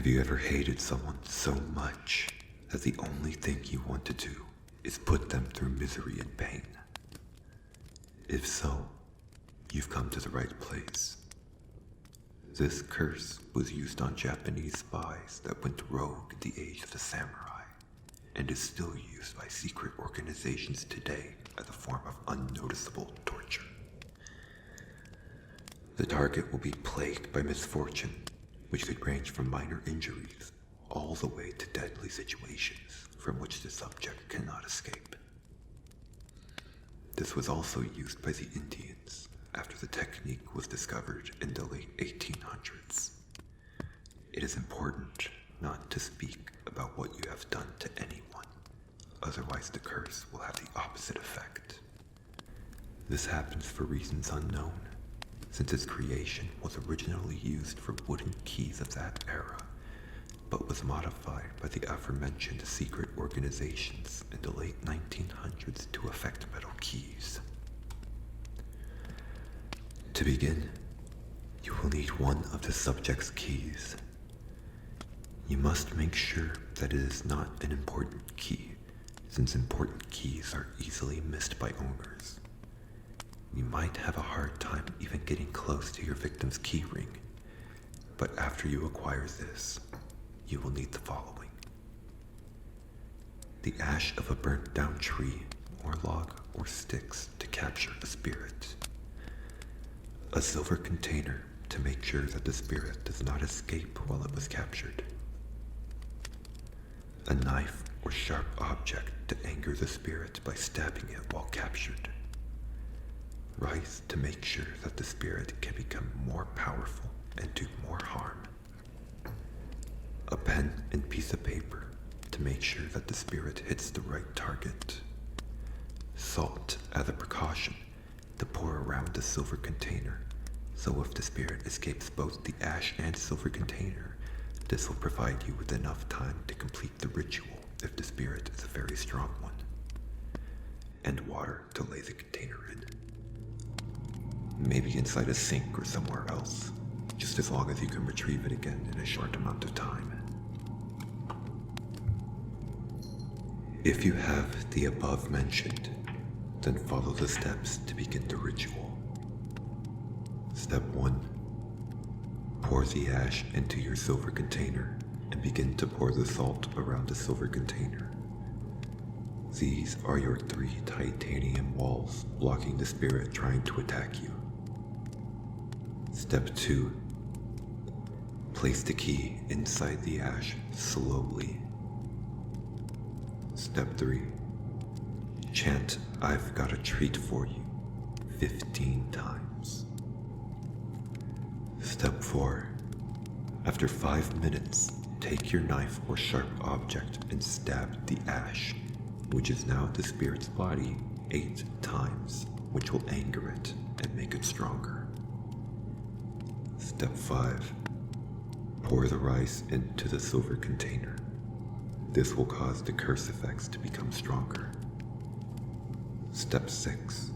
Have you ever hated someone so much that the only thing you want to do is put them through misery and pain? If so, you've come to the right place. This curse was used on Japanese spies that went rogue in the age of the samurai, and is still used by secret organizations today as a form of unnoticeable torture. The target will be plagued by misfortune, which could range from minor injuries all the way to deadly situations from which the subject cannot escape. This was also used by the Indians after the technique was discovered in the late 1800s. It is important not to speak about what you have done to anyone, otherwise the curse will have the opposite effect. This happens for reasons unknown, since its creation was originally used for wooden keys of that era, but was modified by the aforementioned secret organizations in the late 1900s to affect metal keys. To begin, you will need one of the subject's keys. You must make sure that it is not an important key, since important keys are easily missed by owners. You might have a hard time even getting close to your victim's key ring, but after you acquire this, you will need the following: the ash of a burnt down tree or log or sticks to capture a spirit, a silver container to make sure that the spirit does not escape while it was captured, a knife or sharp object to anger the spirit by stabbing it while captured, rice to make sure that the spirit can become more powerful and do more harm, a pen and piece of paper to make sure that the spirit hits the right target, salt as a precaution to pour around the silver container, so if the spirit escapes both the ash and silver container, this will provide you with enough time to complete the ritual if the spirit is a very strong one, and water to lay the container in. Maybe inside a sink or somewhere else, just as long as you can retrieve it again in a short amount of time. If you have the above mentioned, then follow the steps to begin the ritual. Step 1. Pour the ash into your silver container and begin to pour the salt around the silver container. These are your 3 titanium walls blocking the spirit trying to attack you. Step 2. Place the key inside the ash slowly. Step 3. Chant "I've got a treat for you" 15 times. Step 4. After 5 minutes, take your knife or sharp object and stab the ash, which is now the spirit's body, 8 times, which will anger it and make it stronger. Step 5. Pour the rice into the silver container. This will cause the curse effects to become stronger. Step 6.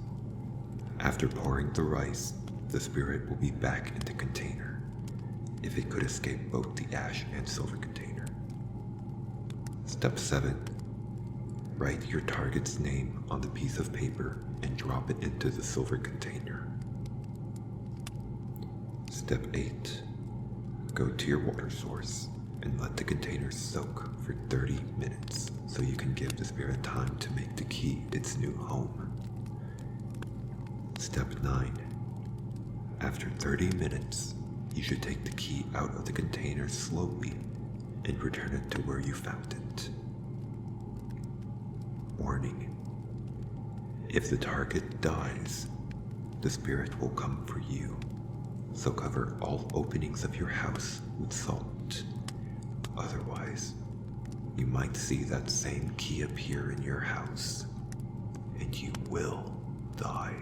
After pouring the rice, the spirit will be back in the container, if it could escape both the ash and silver container. Step 7. Write your target's name on the piece of paper and drop it into the silver container. Step 8. Go to your water source and let the container soak for 30 minutes so you can give the spirit time to make the key its new home. Step 9. After 30 minutes, you should take the key out of the container slowly and return it to where you found it. Warning: if the target dies, the spirit will come for you, so cover all openings of your house with salt. Otherwise, you might see that same key appear in your house, and you will die.